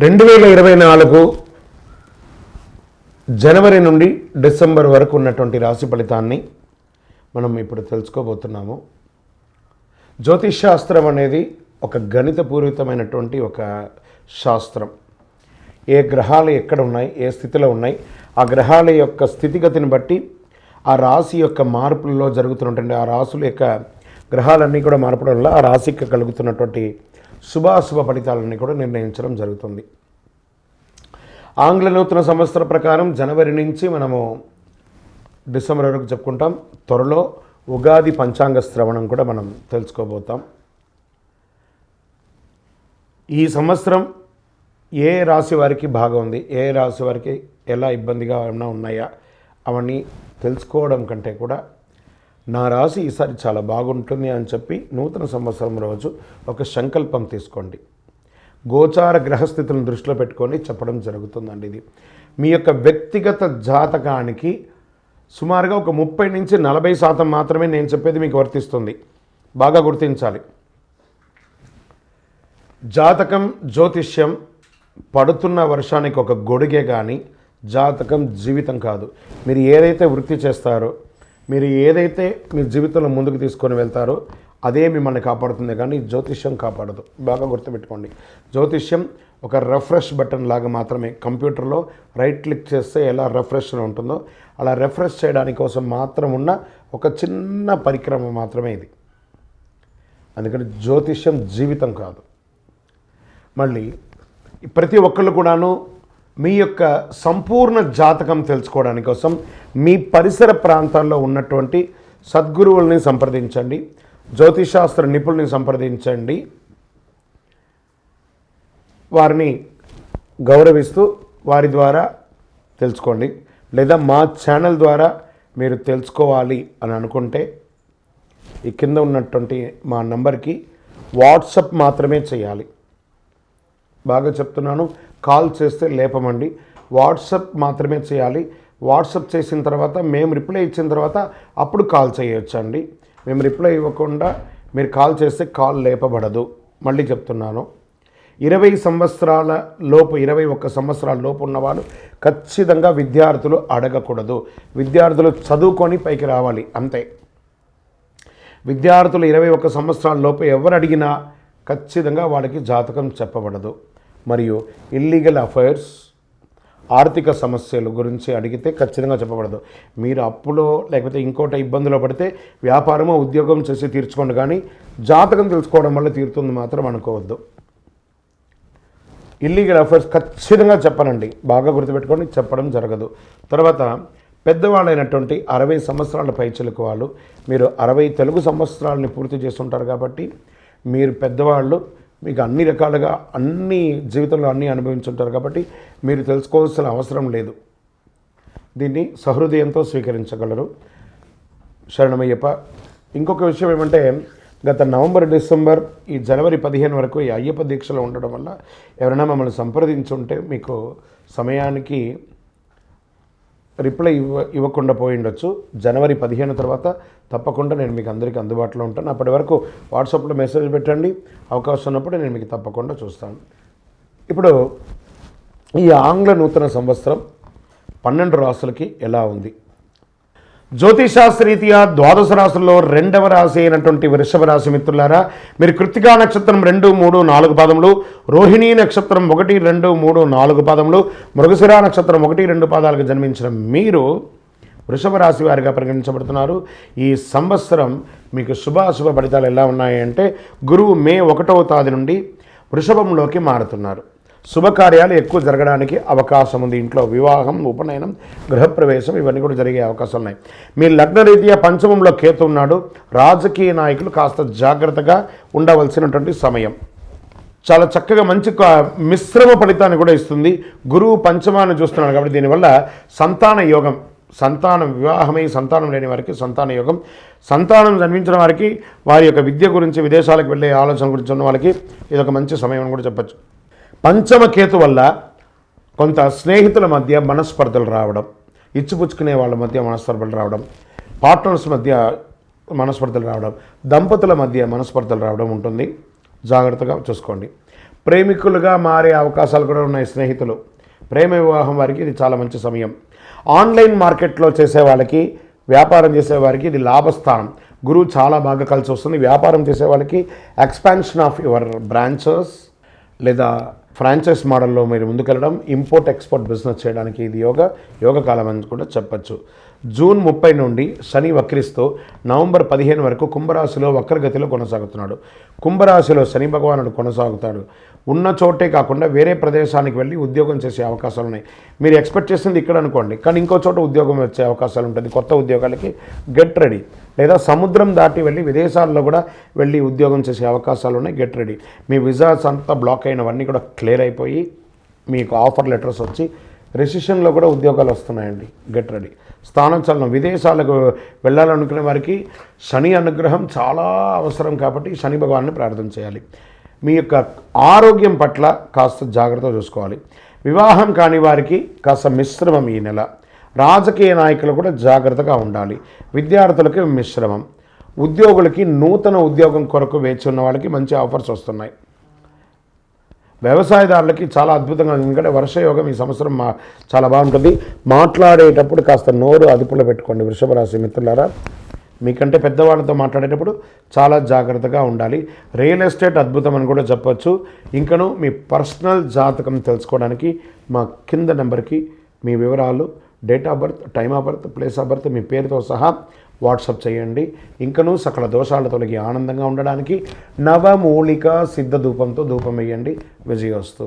2024 జనవరి నుండి డిసెంబర్ వరకు ఉన్నటువంటి రాశి ఫలితాన్ని మనం ఇప్పుడు తెలుసుకోబోతున్నాము. జ్యోతిష్ శాస్త్రం అనేది ఒక గణితపూరితమైనటువంటి ఒక శాస్త్రం. ఏ గ్రహాలు ఎక్కడ ఉన్నాయి, ఏ స్థితిలో ఉన్నాయి, ఆ గ్రహాల యొక్క స్థితిగతిని బట్టి ఆ రాశి యొక్క మార్పులలో జరుగుతున్నటువంటి ఆ రాశుల యొక్క గ్రహాలన్నీ కూడా మార్పడం వల్ల ఆ రాశికి కలుగుతున్నటువంటి శుభాశుభ ఫలితాలన్నీ కూడా నిర్ణయించడం జరుగుతుంది. ఆంగ్ల నూతన సంవత్సర ప్రకారం జనవరి నుంచి మనము డిసెంబర్ వరకు చెప్పుకుంటాం. త్వరలో ఉగాది పంచాంగ శ్రవణం కూడా మనం తెలుసుకోబోతాం. ఈ సంవత్సరం ఏ రాశి వారికి బాగా ఉంది, ఏ రాశి వారికి ఎలా ఇబ్బందిగా ఏమైనా ఉన్నాయా అవన్నీ తెలుసుకోవడం కంటే కూడా నా రాశి ఈసారి చాలా బాగుంటుంది అని చెప్పి నూతన సంవత్సరం రోజు ఒక సంకల్పం తీసుకోండి. గోచార గ్రహస్థితులను దృష్టిలో పెట్టుకొని చెప్పడం జరుగుతుందండి. ఇది మీ యొక్క వ్యక్తిగత జాతకానికి సుమారుగా ఒక 30 నుంచి 40% మాత్రమే నేను చెప్పేది మీకు వర్తిస్తుంది. బాగా గుర్తించాలి. జాతకం, జ్యోతిష్యం పడుతున్న వర్షానికి ఒక గొడుగే కానీ జాతకం జీవితం కాదు. మీరు ఏదైతే వృత్తి చేస్తారో, మీరు ఏదైతే మీ జీవితంలో ముందుకు తీసుకొని వెళ్తారో అదే మిమ్మల్ని కాపాడుతుంది, కానీ జ్యోతిష్యం కాపాడదు. బాగా గుర్తుపెట్టుకోండి. జ్యోతిష్యం ఒక రిఫ్రెష్ బటన్ లాగా మాత్రమే. కంప్యూటర్లో రైట్ క్లిక్ చేస్తే ఎలా రిఫ్రెష్లో ఉంటుందో అలా రిఫ్రెష్ చేయడానికి కోసం మాత్రం ఉన్న ఒక చిన్న పరిక్రమ మాత్రమే ఇది. అందుకని జ్యోతిష్యం జీవితం కాదు. మళ్ళీ ప్రతి ఒక్కళ్ళు కూడాను మీ యొక్క సంపూర్ణ జాతకం తెలుసుకోవడానికి కోసం మీ పరిసర ప్రాంతాల్లో ఉన్నటువంటి సద్గురువుల్ని సంప్రదించండి, జ్యోతిషాస్త్ర నిపుణుల్ని సంప్రదించండి. వారిని గౌరవిస్తూ వారి ద్వారా తెలుసుకోండి. లేదా మా ఛానల్ ద్వారా మీరు తెలుసుకోవాలి అని అనుకుంటే ఈ కింద ఉన్నటువంటి మా నంబర్కి వాట్సప్ మాత్రమే చేయాలి. బాగా చెప్తున్నాను, కాల్ చేస్తే లేపమండి. వాట్సప్ మాత్రమే చేయాలి. వాట్సప్ చేసిన తర్వాత మేము రిప్లై ఇచ్చిన తర్వాత అప్పుడు కాల్ చేయొచ్చండి. మేము రిప్లై ఇవ్వకుండా మీరు కాల్ చేస్తే కాల్ లేపబడదు. మళ్ళీ చెప్తున్నాను, 20 సంవత్సరాల లోపు 21 సంవత్సరాల లోపు ఉన్నవాళ్ళు ఖచ్చితంగా విద్యార్థులు అడగకూడదు. విద్యార్థులు చదువుకొని పైకి రావాలి అంతే. విద్యార్థులు 21 సంవత్సరాల లోపు ఎవరు అడిగినా ఖచ్చితంగా వాళ్ళకి జాతకం చెప్పబడదు. మరియు ఇల్లీగల్ అఫైర్స్, ఆర్థిక సమస్యల గురించి అడిగితే ఖచ్చితంగా చెప్పబడదు. మీరు అప్పులో లేకపోతే ఇంకోటి ఇబ్బందులో పడితే వ్యాపారమో ఉద్యోగం చేసి తీర్చుకోండి, కానీ జాతకం తెలుసుకోవడం వల్ల తీరుతుంది మాత్రం అనుకోవద్దు. ఇల్లీగల్ అఫైర్స్ ఖచ్చితంగా చెప్పనండి. బాగా గుర్తుపెట్టుకొని చెప్పడం జరగదు. తర్వాత పెద్దవాళ్ళైనటువంటి 60 సంవత్సరాల పైచిలకు వాళ్ళు, మీరు 60 తెలుగు సంవత్సరాలని పూర్తి చేస్తుంటారు కాబట్టి మీరు పెద్దవాళ్ళు, మీకు అన్ని రకాలుగా అన్ని జీవితంలో అన్నీ అనుభవించుంటారు కాబట్టి మీరు తెలుసుకోవాల్సిన అవసరం లేదు. దీన్ని సహృదయంతో స్వీకరించగలరు. శరణమయ్యప్ప. ఇంకొక విషయం ఏమంటే, గత నవంబర్, డిసెంబర్, ఈ జనవరి 15 వరకు ఈ అయ్యప్ప దీక్షలో ఉండడం వల్ల ఎవరైనా మమ్మల్ని సంప్రదించుంటే మీకు సమయానికి రిప్లై ఇవ్వకుండా పోయి ఉండొచ్చు. జనవరి 15 తర్వాత తప్పకుండా నేను మీకు అందరికీ అందుబాటులో ఉంటాను. అప్పటి వరకు వాట్సాప్లో మెసేజ్ పెట్టండి. అవకాశం ఉన్నప్పుడు నేను మీకు తప్పకుండా చూస్తాను. ఇప్పుడు ఈ ఆంగ్ల నూతన సంవత్సరం 12 రాశులకి ఎలా ఉంది? జ్యోతిషాస్త్రరీత్యా 12 రాశుల్లో 2వ రాశి అయినటువంటి వృషభ రాశి మిత్రులారా, మీరు కృత్తికా నక్షత్రం 2, 3, 4 పాదములు, రోహిణీ నక్షత్రం 1, 2, 3, 4 పాదములు, మృగశిర నక్షత్రం 1, 2 పాదాలకు జన్మించిన మీరు వృషభ రాశి వారిగా పరిగణించబడుతున్నారు. ఈ సంవత్సరం మీకు శుభాశుభ ఫలితాలు ఎలా ఉన్నాయంటే, గురువు మే 1వ తేదీ నుండి వృషభంలోకి మారుతున్నారు. శుభకార్యాలు ఎక్కువ జరగడానికి అవకాశం ఉంది. ఇంట్లో వివాహం, ఉపనయనం, గృహప్రవేశం ఇవన్నీ కూడా జరిగే అవకాశాలు ఉన్నాయి. మీ లగ్నరీత్యా పంచమంలో కేతు ఉన్నాడు. రాజకీయ నాయకులు కాస్త జాగ్రత్తగా ఉండవలసినటువంటి సమయం. చాలా చక్కగా మంచి మిశ్రమ ఫలితాన్ని కూడా ఇస్తుంది. గురువు పంచమాన్ని చూస్తున్నాడు కాబట్టి దీనివల్ల సంతాన యోగం, సంతానం, వివాహమై సంతానం లేని వారికి సంతాన యోగం, సంతానం జన్మించిన వారికి వారి యొక్క విద్య గురించి, విదేశాలకు వెళ్ళే ఆలోచన గురించి ఉన్న వాళ్ళకి ఇదొక మంచి సమయం అని కూడా చెప్పచ్చు. పంచమ కేతు వల్ల కొంత స్నేహితుల మధ్య మనస్పర్ధలు రావడం, ఇచ్చిపుచ్చుకునే వాళ్ళ మధ్య మనస్పర్ధలు రావడం, పార్ట్నర్స్ మధ్య మనస్పర్ధలు రావడం, దంపతుల మధ్య మనస్పర్ధలు రావడం ఉంటుంది. జాగ్రత్తగా చూసుకోండి. ప్రేమికులుగా మారే అవకాశాలు కూడా ఉన్నాయి. స్నేహితులు, ప్రేమ వివాహం వారికి ఇది చాలా మంచి సమయం. ఆన్లైన్ మార్కెట్లో చేసే వాళ్ళకి, వ్యాపారం చేసే వారికి ఇది లాభస్థానం. గురువు చాలా బాగా కలిసి వస్తుంది. వ్యాపారం చేసే వాళ్ళకి ఎక్స్పాన్షన్ ఆఫ్ యువర్ బ్రాంచెస్ లేదా ఫ్రాంచైజ్ మోడల్లో మీరు ముందుకెళ్ళడం, ఇంపోర్ట్ ఎక్స్పోర్ట్ బిజినెస్ చేయడానికి ఇది యోగ కాలం అని కూడా చెప్పచ్చు. జూన్ 30 నుండి శని వక్రిస్తూ నవంబర్ 15 వరకు కుంభరాశిలో వక్రగతిలో కొనసాగుతున్నాడు. కుంభరాశిలో శని భగవానుడు కొనసాగుతాడు. ఉన్న చోటే కాకుండా వేరే ప్రదేశానికి వెళ్ళి ఉద్యోగం చేసే అవకాశాలు ఉన్నాయి. మీరు ఎక్స్పెక్ట్ చేసింది ఇక్కడ అనుకోండి, కానీ ఇంకో చోట ఉద్యోగం వచ్చే అవకాశాలు ఉంటుంది. కొత్త ఉద్యోగాలకి గెట్ రెడీ. లేదా సముద్రం దాటి వెళ్ళి విదేశాల్లో కూడా వెళ్ళి ఉద్యోగం చేసే అవకాశాలు ఉన్నాయి. Get ready. మీ విజాస్ అంతా బ్లాక్ అయినవన్నీ కూడా క్లియర్ అయిపోయి మీకు ఆఫర్ లెటర్స్ వచ్చి రెసిషన్లో కూడా ఉద్యోగాలు వస్తున్నాయండి. Get ready. స్థానచలనం, విదేశాలకు వెళ్ళాలనుకునే వారికి శని అనుగ్రహం చాలా అవసరం కాబట్టి శని భగవాన్ని ప్రార్థన చేయాలి. మీ యొక్క ఆరోగ్యం పట్ల కాస్త జాగ్రత్త చూసుకోవాలి. వివాహం కాని వారికి కాస్త మిశ్రమం ఈ నెల. రాజకీయ నాయకులు కూడా జాగ్రత్తగా ఉండాలి. విద్యార్థులకి మిశ్రమం. ఉద్యోగులకి నూతన ఉద్యోగం కొరకు వేచి ఉన్న వాళ్ళకి మంచి ఆఫర్స్ వస్తున్నాయి. వ్యవసాయదారులకి చాలా అద్భుతంగా, ఎందుకంటే వర్షయోగం ఈ సంవత్సరం చాలా బాగుంటుంది. మాట్లాడేటప్పుడు కాస్త నోరు అదుపులో పెట్టుకోండి వృషభ రాశి మిత్రులారా. మీకంటే పెద్దవాళ్ళతో మాట్లాడేటప్పుడు చాలా జాగ్రత్తగా ఉండాలి. రియల్ ఎస్టేట్ అద్భుతం అని కూడా చెప్పచ్చు. ఇంకను మీ పర్సనల్ జాతకం తెలుసుకోవడానికి మా కింద నెంబర్కి మీ వివరాలు, date of birth, time of birth, place of birth, మీ పేరుతో సహా వాట్సాప్ చేయండి. ఇంకనూ సకల దోషాలు తొలగి ఆనందంగా ఉండడానికి నవమూలిక సిద్ధ ధూపంతో ధూపం వేయండి. విజయోస్తు.